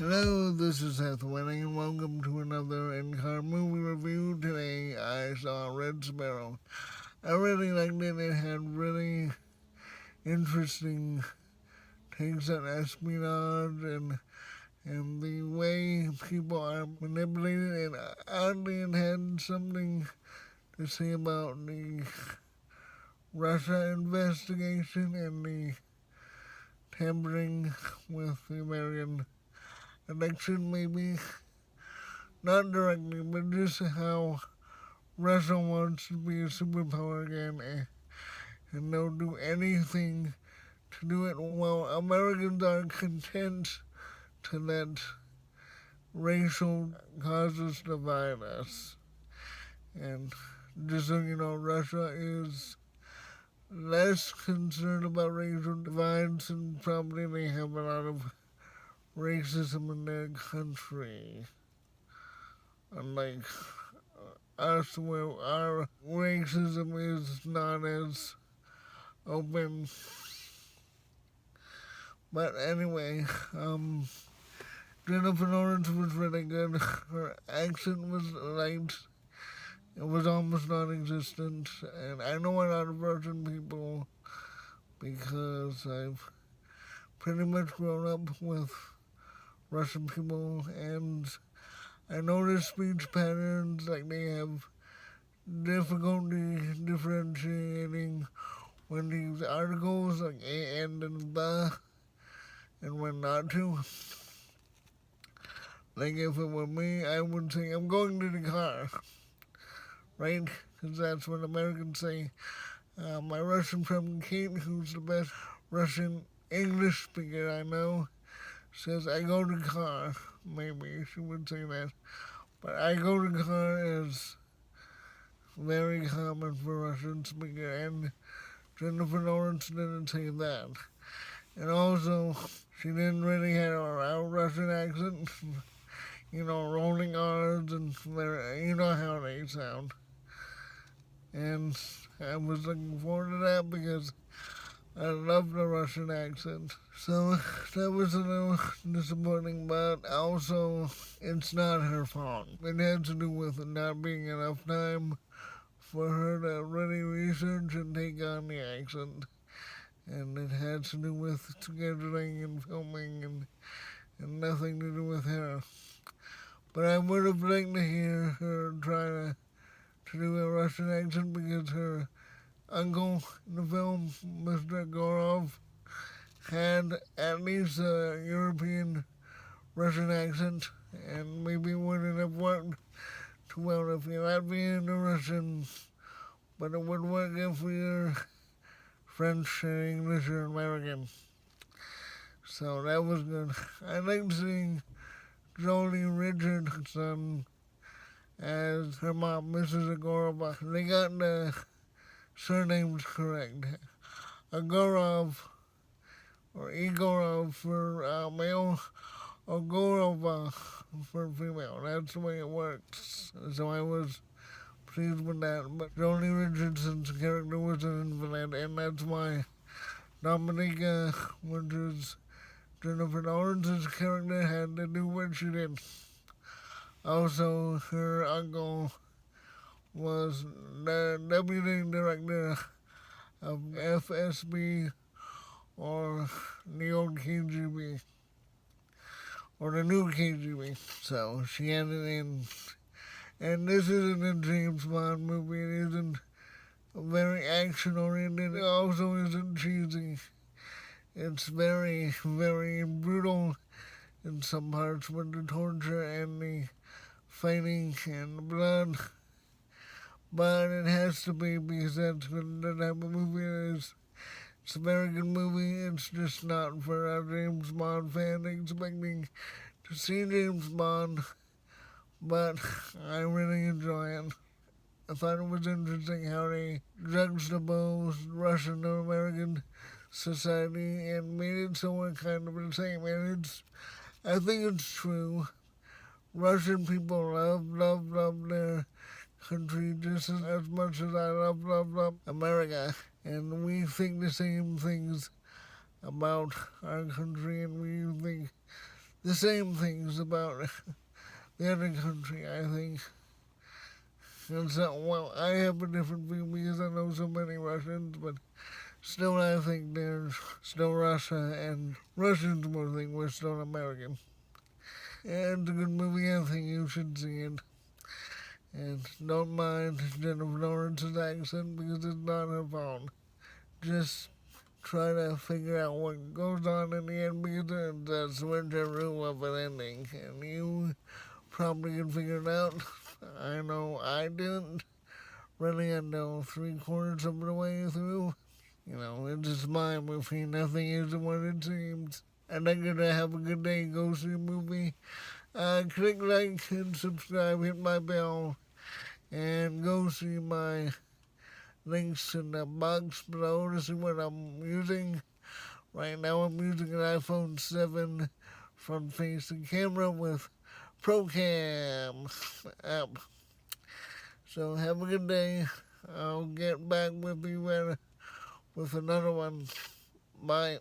Hello, this is Seth Winning, and welcome to another in-car movie review. Today I saw Red Sparrow. I really liked it. It had really interesting takes on espionage and the way people are manipulated. And oddly, it had something to say about the Russia investigation and the tampering with the American election, maybe. Not directly, but just how Russia wants to be a superpower again, and they'll do anything to do it while Americans are content to let racial causes divide us. And just so you know, Russia is less concerned about racial divides, and probably they have a lot of racism in their country. Unlike us, where our racism is not as open. But anyway, Jennifer Lawrence was really good. Her accent was light. It was almost non-existent. And I know a lot of Russian people because I've pretty much grown up with Russian people, and I notice speech patterns, like they have difficulty differentiating when these articles, like a, and the, and when not to. Like if it were me, I would say, I'm going to the car, right? Because that's what Americans say. My Russian friend Kate, who's the best Russian English speaker I know, says, I go to car. Maybe she would say that. But I go to car is very common for Russian speaker, and Jennifer Lawrence didn't say that. And also, she didn't really have a Russian accent. You know, rolling R's, and you know how they sound. And I was looking forward to that because I love the Russian accent. So that was a little disappointing, but also it's not her fault. It had to do with not being enough time for her to really research and take on the accent. And it had to do with scheduling and filming and nothing to do with her. But I would have liked to hear her try to do a Russian accent because her uncle in the film, Mr. Gorov, had at least a European Russian accent, and maybe it wouldn't have worked too well if you're Latvian or Russian, but it would work if you're French or English or American. So that was good. I liked seeing Jolie Richardson as her mom, Mrs. Agorova. They got the surnames correct. Agorov, or Igorov for male, or Gorova for female. That's the way it works. So I was pleased with that. But Jolie Richardson's character was an invalid, and that's why Dominica, which is Jennifer Lawrence's character, had to do what she did. Also, her uncle was the deputy director of FSB, or the old KGB, or the new KGB. So she had it in. And this isn't a James Bond movie. It isn't very action-oriented. It also isn't cheesy. It's very, very brutal in some parts with the torture and the fighting and the blood. But it has to be because that's what the type of movie it is. It's a very good movie. It's just not for a James Bond fan expecting to see James Bond. But I really enjoy it. I thought it was interesting how they juxtaposed Russian and American society and made it somewhat kind of the same. And I think it's true. Russian people love their country just as much as I love America. And we think the same things about our country, and we think the same things about the other country, I think. And so, well, I have a different view because I know so many Russians, but still I think there's still Russia, and Russians will think we're still American. And it's a good movie, I think you should see it. And don't mind Jennifer Lawrence's accent because it's not her fault. Just try to figure out what goes on in the end because that's switcheroo of an ending. And you probably can figure it out. I know I didn't really until 3/4 of the way through. You know, it's just my movie. Nothing is what it seems. And I'm gonna have a good day. Go see a movie. Click like and subscribe. Hit my bell. And go see my links in the box below to see what I'm using. Right now I'm using an iPhone 7 front-facing camera with ProCam app. So have a good day. I'll get back with you with another one. Bye.